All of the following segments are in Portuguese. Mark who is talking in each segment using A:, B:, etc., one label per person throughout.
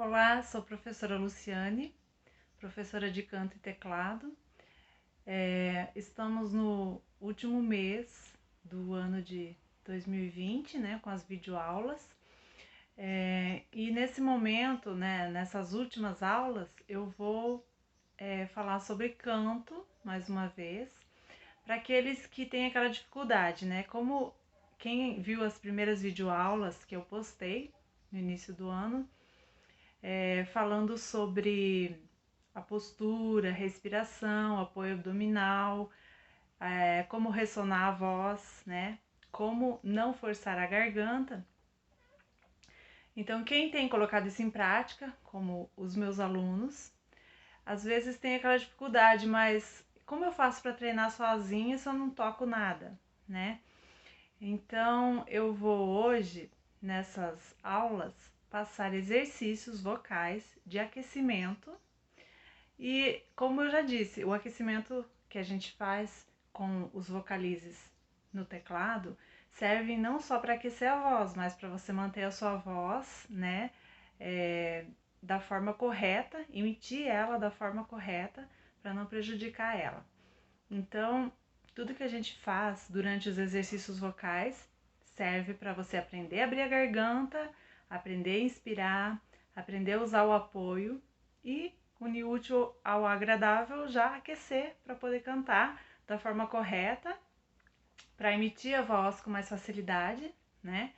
A: Olá, sou a professora Luciane, professora de canto e teclado. Estamos no último mês do ano de 2020, né, com as videoaulas. E nesse momento, né, nessas últimas aulas, eu vou falar sobre canto, mais uma vez, para aqueles que têm aquela dificuldade, né? Como quem viu as primeiras videoaulas que eu postei no início do ano, falando sobre a postura, respiração, apoio abdominal, como ressonar a voz, né? Como não forçar a garganta. Então, quem tem colocado isso em prática, como os meus alunos, às vezes tem aquela dificuldade, mas como eu faço para treinar sozinha se eu não toco nada, né? Então, eu vou hoje, nessas aulas, passar exercícios vocais de aquecimento. E, como eu já disse, o aquecimento que a gente faz com os vocalizes no teclado serve não só para aquecer a voz, mas para você manter a sua voz, né, da forma correta, emitir ela da forma correta para não prejudicar ela. Então, tudo que a gente faz durante os exercícios vocais serve para você aprender a abrir a garganta, aprender a inspirar, aprender a usar o apoio e, unir o útil ao agradável, já aquecer para poder cantar da forma correta, para emitir a voz com mais facilidade, né?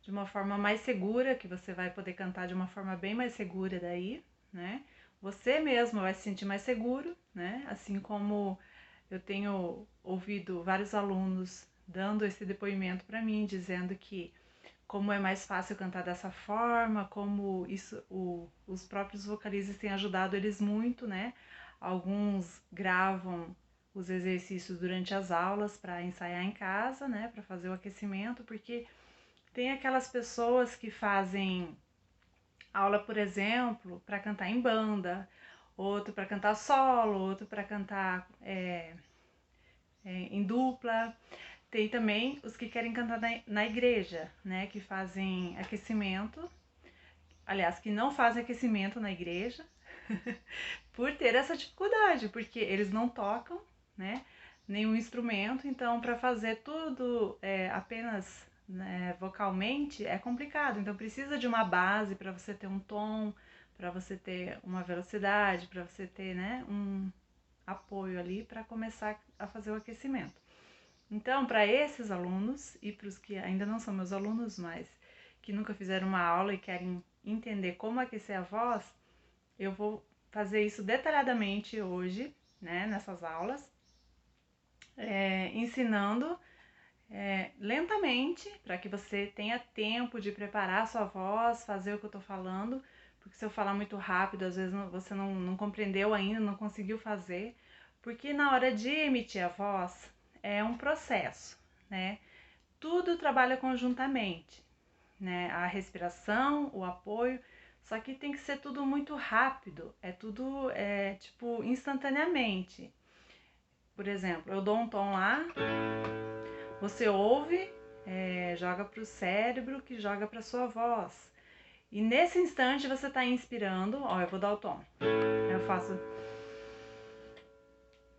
A: De uma forma mais segura, que você vai poder cantar de uma forma bem mais segura daí, né? Você mesmo vai se sentir mais seguro, né? Assim como eu tenho ouvido vários alunos dando esse depoimento para mim, dizendo que como é mais fácil cantar dessa forma, como isso, os próprios vocalistas têm ajudado eles muito, né? Alguns gravam os exercícios durante as aulas para ensaiar em casa, né? Para fazer o aquecimento, porque tem aquelas pessoas que fazem aula, por exemplo, para cantar em banda, outro para cantar solo, outro para cantar em dupla. Tem também os que querem cantar na igreja, né? Que fazem aquecimento. Aliás, que não fazem aquecimento na igreja, por ter essa dificuldade, porque eles não tocam, né? Nenhum instrumento, então para fazer tudo apenas, né, vocalmente é complicado. Então precisa de uma base para você ter um tom, para você ter uma velocidade, para você ter, né, um apoio ali para começar a fazer o aquecimento. Então, para esses alunos e para os que ainda não são meus alunos, mas que nunca fizeram uma aula e querem entender como aquecer a voz, eu vou fazer isso detalhadamente hoje, né, nessas aulas, ensinando lentamente, para que você tenha tempo de preparar a sua voz, fazer o que eu estou falando, porque se eu falar muito rápido, às vezes você não compreendeu ainda, não conseguiu fazer, porque na hora de emitir a voz é um processo, né? Tudo trabalha conjuntamente, né? A respiração, o apoio, só que tem que ser tudo muito rápido, é tudo tipo instantaneamente. Por exemplo, eu dou um tom lá, você ouve, joga para o cérebro, que joga para sua voz. E nesse instante você está inspirando, ó, eu vou dar o tom. Eu faço.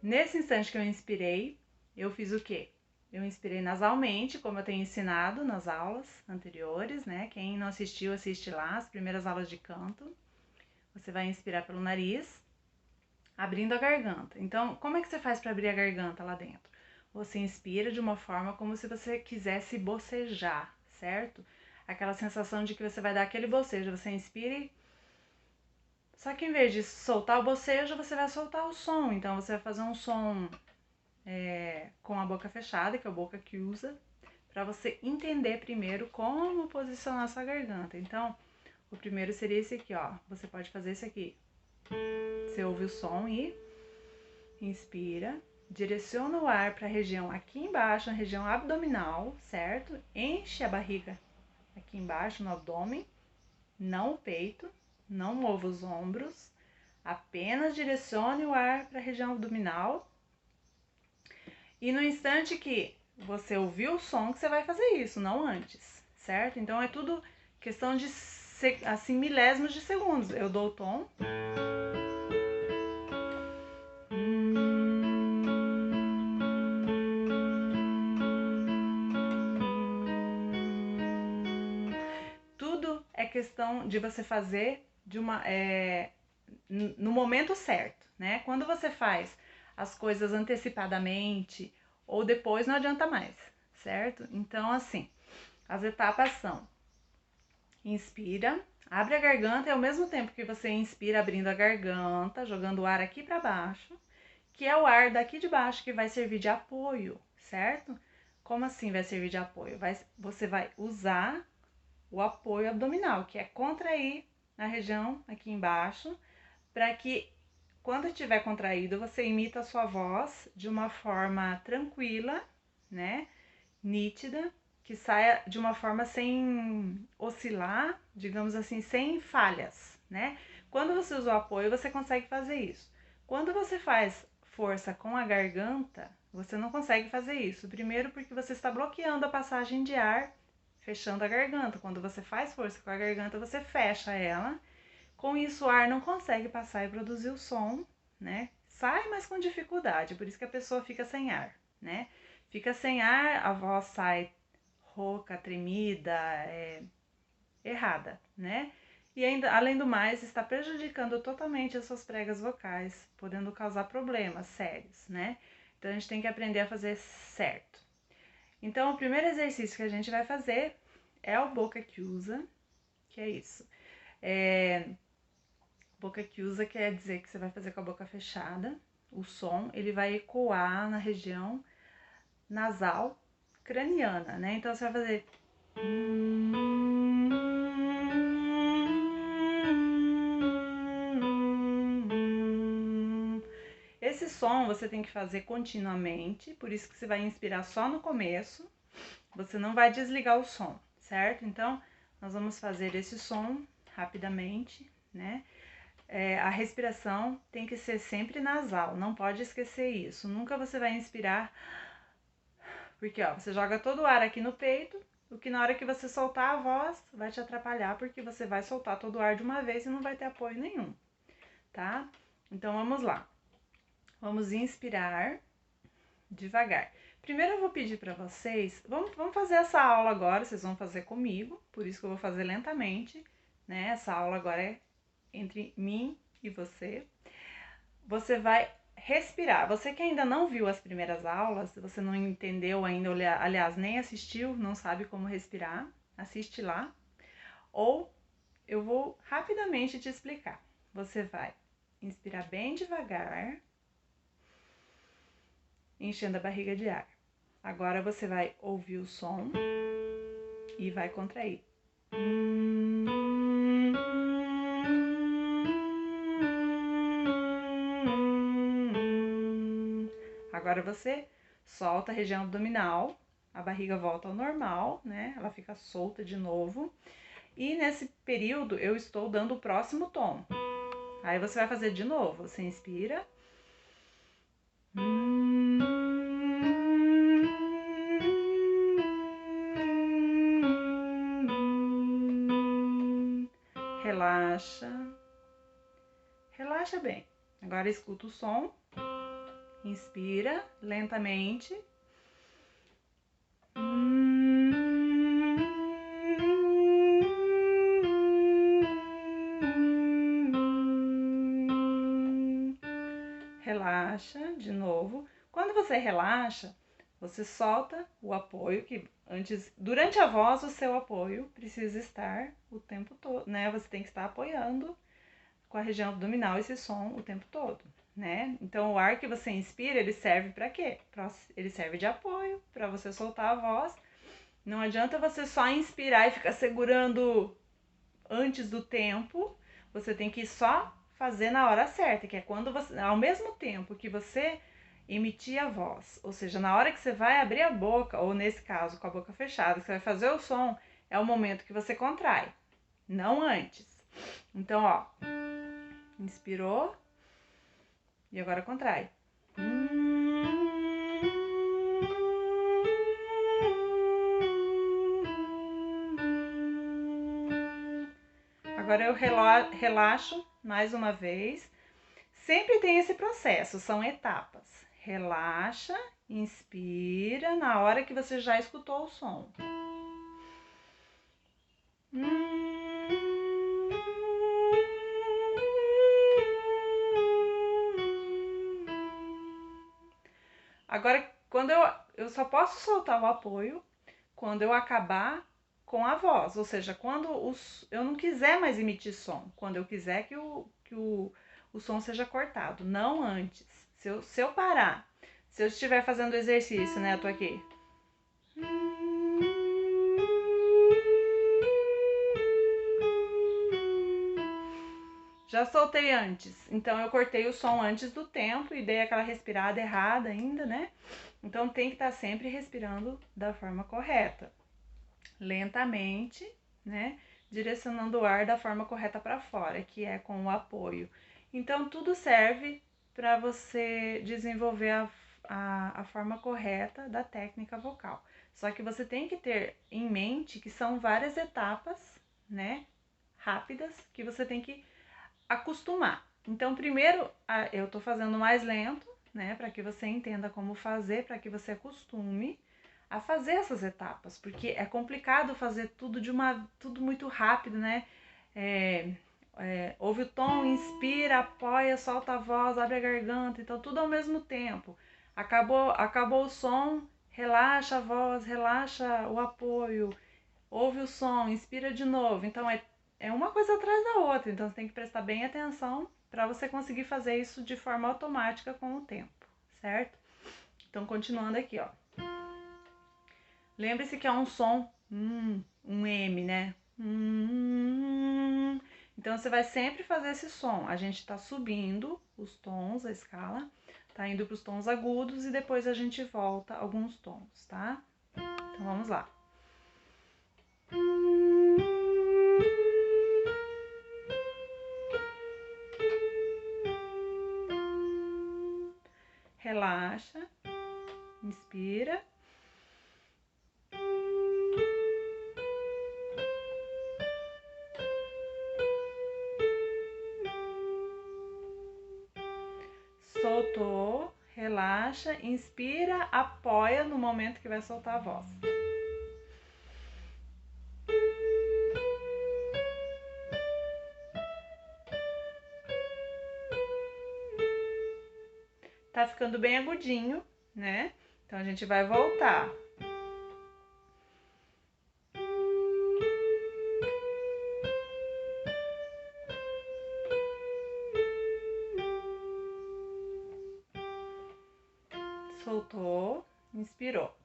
A: Nesse instante que eu inspirei, eu fiz o quê? Eu inspirei nasalmente, como eu tenho ensinado nas aulas anteriores, né? Quem não assistiu, assiste lá, as primeiras aulas de canto. Você vai inspirar pelo nariz, abrindo a garganta. Então, como é que você faz para abrir a garganta lá dentro? Você inspira de uma forma como se você quisesse bocejar, certo? Aquela sensação de que você vai dar aquele bocejo. Você inspira e... Só que em vez de soltar o bocejo, você vai soltar o som. Então, você vai fazer um som com a boca fechada, que é a boca que usa, para você entender primeiro como posicionar sua garganta. Então, o primeiro seria esse aqui, ó. Você pode fazer esse aqui. Você ouve o som e inspira, direciona o ar para a região aqui embaixo, na região abdominal, certo? Enche a barriga aqui embaixo no abdômen, não o peito, não mova os ombros, apenas direcione o ar para a região abdominal. E no instante que você ouviu o som, que você vai fazer isso, não antes, certo? Então é tudo questão de assim, milésimos de segundos. Eu dou o tom. Tudo é questão de você fazer no momento certo, né? Quando você faz as coisas antecipadamente ou depois, não adianta mais, certo? Então, assim, as etapas são: inspira, abre a garganta e ao mesmo tempo que você inspira abrindo a garganta, jogando o ar aqui para baixo, que é o ar daqui de baixo que vai servir de apoio, certo? Como assim vai servir de apoio? Você vai usar o apoio abdominal, que é contrair na região aqui embaixo, para que quando estiver contraído, você imita a sua voz de uma forma tranquila, né? Nítida, que saia de uma forma sem oscilar, digamos assim, sem falhas, né? Quando você usa o apoio, você consegue fazer isso. Quando você faz força com a garganta, você não consegue fazer isso. Primeiro, porque você está bloqueando a passagem de ar, fechando a garganta. Quando você faz força com a garganta, você fecha ela. Com isso, o ar não consegue passar e produzir o som, né? Sai, mas com dificuldade, por isso que a pessoa fica sem ar, né? Fica sem ar, a voz sai rouca, tremida, errada, né? E ainda, além do mais, está prejudicando totalmente as suas pregas vocais, podendo causar problemas sérios, né? Então a gente tem que aprender a fazer certo. Então o primeiro exercício que a gente vai fazer é o boca chiusa, que é isso. Boca chiusa quer dizer que você vai fazer com a boca fechada. O som, ele vai ecoar na região nasal craniana, né? Então você vai fazer esse som você tem que fazer continuamente, por isso que você vai inspirar só no começo. Você não vai desligar o som, certo? Então, nós vamos fazer esse som rapidamente, né? A respiração tem que ser sempre nasal, não pode esquecer isso. Nunca você vai inspirar, porque ó, você joga todo o ar aqui no peito, o que na hora que você soltar a voz vai te atrapalhar, porque você vai soltar todo o ar de uma vez e não vai ter apoio nenhum, tá? Então vamos lá. Vamos inspirar devagar. Primeiro eu vou pedir para vocês, vamos fazer essa aula agora, vocês vão fazer comigo, por isso que eu vou fazer lentamente, né? Essa aula agora é entre mim e você. Você vai respirar. Você que ainda não viu as primeiras aulas, você não entendeu ainda, aliás, nem assistiu, não sabe como respirar, assiste lá. Ou eu vou rapidamente te explicar. Você vai inspirar bem devagar, enchendo a barriga de ar. Agora você vai ouvir o som e vai contrair. Agora você solta a região abdominal, a barriga volta ao normal, né? Ela fica solta de novo. E nesse período eu estou dando o próximo tom. Aí você vai fazer de novo. Você inspira. Relaxa. Relaxa bem. Agora escuta o som. Inspira lentamente. Relaxa de novo. Quando você relaxa, você solta o apoio, que antes, durante a voz, o seu apoio precisa estar o tempo todo, né? Você tem que estar apoiando com a região abdominal esse som o tempo todo, né? Então, o ar que você inspira, ele serve para quê? Ele serve de apoio para você soltar a voz. Não adianta você só inspirar e ficar segurando antes do tempo. Você tem que só fazer na hora certa, que é quando você, ao mesmo tempo que você emitir a voz, ou seja, na hora que você vai abrir a boca, ou nesse caso com a boca fechada, que você vai fazer o som, é o momento que você contrai, não antes. Então, ó, inspirou e agora contrai. Agora eu relaxo mais uma vez. Sempre tem esse processo, são etapas. Relaxa, inspira na hora que você já escutou o som. Agora, quando eu só posso soltar o apoio quando eu acabar com a voz, ou seja, quando eu não quiser mais emitir som, quando eu quiser que o som seja cortado, não antes. Se eu parar, se eu estiver fazendo exercício, né, eu tô aqui. Já soltei antes, então eu cortei o som antes do tempo e dei aquela respirada errada ainda, né? Então tem que estar sempre respirando da forma correta. Lentamente, né? Direcionando o ar da forma correta para fora, que é com o apoio. Então tudo serve para você desenvolver a forma correta da técnica vocal. Só que você tem que ter em mente que são várias etapas, né? Rápidas, que você tem que acostumar. Então, primeiro, eu tô fazendo mais lento, né, para que você entenda como fazer, para que você acostume a fazer essas etapas, porque é complicado fazer tudo muito rápido, né? Ouve o tom, inspira, apoia, solta a voz, abre a garganta, então tudo ao mesmo tempo. Acabou o som, relaxa a voz, relaxa o apoio, ouve o som, inspira de novo. Então é uma coisa atrás da outra, então você tem que prestar bem atenção para você conseguir fazer isso de forma automática com o tempo, certo? Então, continuando aqui, ó. Lembre-se que é um som, um M, né? Então, você vai sempre fazer esse som. A gente tá subindo os tons, a escala, tá indo para os tons agudos e depois a gente volta alguns tons, tá? Então, vamos lá. Relaxa, inspira. Soltou, relaxa, inspira, apoia no momento que vai soltar a voz. Tá ficando bem agudinho, né? Então a gente vai voltar. Soltou, inspirou.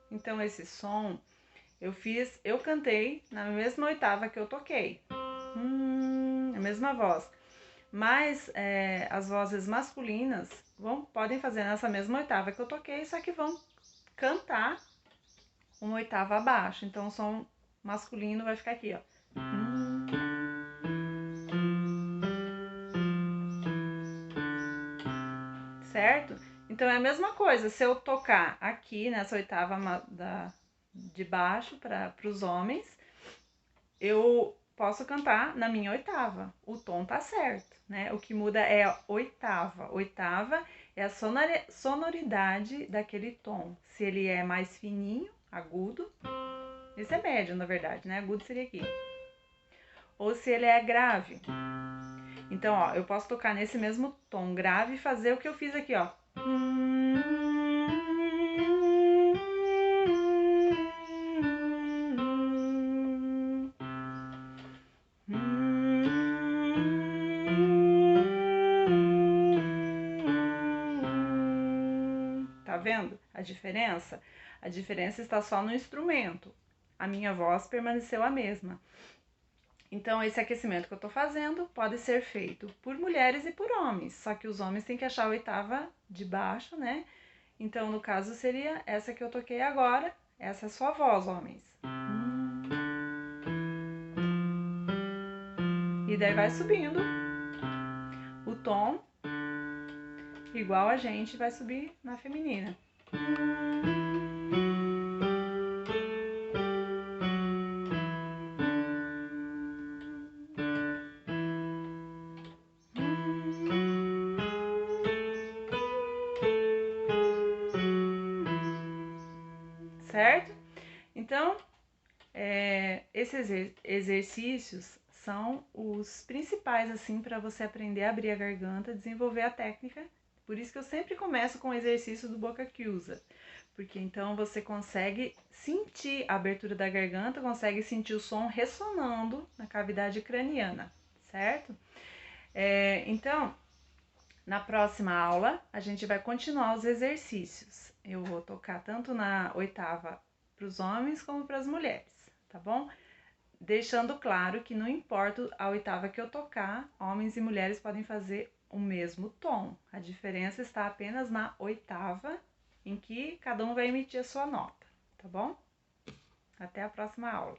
A: Então esse som eu cantei na mesma oitava que eu toquei. A mesma voz. Mas as vozes masculinas podem fazer nessa mesma oitava que eu toquei, só que vão cantar uma oitava abaixo. Então o som masculino vai ficar aqui, ó. Certo? Então é a mesma coisa, se eu tocar aqui nessa oitava de baixo para os homens, eu posso cantar na minha oitava. O tom tá certo, né? O que muda é a oitava. Oitava é a sonoridade daquele tom. Se ele é mais fininho, agudo, esse é médio, na verdade, né? Agudo seria aqui. Ou se ele é grave. Então, ó, eu posso tocar nesse mesmo tom grave e fazer o que eu fiz aqui, ó. vendo a diferença? A diferença está só no instrumento. A minha voz permaneceu a mesma. Então, esse aquecimento que eu tô fazendo pode ser feito por mulheres e por homens, só que os homens têm que achar a oitava de baixo, né? Então, no caso, seria essa que eu toquei agora, essa é a sua voz, homens. E daí vai subindo o tom, igual a gente vai subir na feminina. Certo? Então, esses exercícios são os principais assim para você aprender a abrir a garganta, desenvolver a técnica. Por isso que eu sempre começo com o exercício do boca chiusa, porque então você consegue sentir a abertura da garganta, consegue sentir o som ressonando na cavidade craniana, certo? Então, na próxima aula, a gente vai continuar os exercícios. Eu vou tocar tanto na oitava para os homens como para as mulheres, tá bom? Deixando claro que não importa a oitava que eu tocar, homens e mulheres podem fazer o mesmo tom. A diferença está apenas na oitava, em que cada um vai emitir a sua nota, tá bom? Até a próxima aula.